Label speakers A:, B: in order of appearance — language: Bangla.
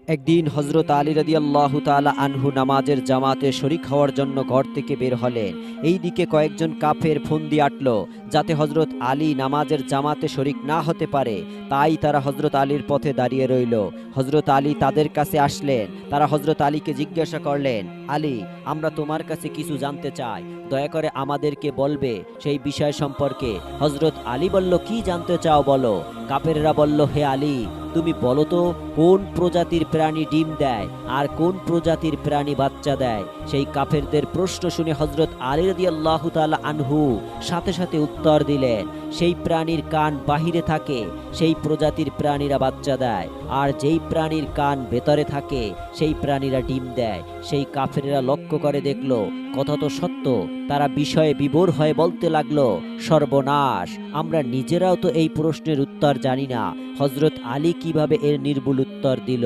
A: একদিন হজরত আলী রাদিয়াল্লাহু তাআলা আনহু নামাজের জামাতে শরিক হওয়ার জন্য ঘর থেকে বের হলেন। এইদিকে কয়েকজন কাফের ফন্দি আটল যাতে হজরত আলী নামাজের জামাতে শরিক না হতে পারে। তাই তারা হজরত আলীর পথে দাঁড়িয়ে রইল। হজরত আলী তাদের কাছে আসলেন। তারা হজরত আলীকে জিজ্ঞাসা করলেন, আলী, আমরা তোমার কাছে কিছু জানতে চাই, দয়া করে আমাদেরকে বলবে সেই বিষয় সম্পর্কে। হজরত আলী বলল, কি জানতে চাও বলো। কাফেররা বলল, হে আলী, তুমি বলো তো কোন প্রজাতির প্রাণী ডিম দেয় আর কোন প্রজাতির প্রাণী বাচ্চা দেয়। সেই কাফেরদের প্রশ্ন শুনে হজরত আলী রাদিয়াল্লাহু তাআলা আনহু সাথে সাথে উত্তর দিলেন, সেই প্রাণীর কান বাহিরে থাকে সেই প্রজাতির প্রাণীরা বাচ্চা দেয়, আর যেই প্রাণীর কান ভেতরে থাকে সেই প্রাণীরা ডিম দেয়। সেই কাফেরেরা লক্ষ্য করে দেখলো কথা তো সত্য। তারা বিষয়ে বিভোর হয়ে বলতে লাগলো, সর্বনাশ, আমরা নিজেরাও তো এই প্রশ্নের উত্তর জানি না, হজরত আলী কিভাবে এর নির্ভুল উত্তর দিল।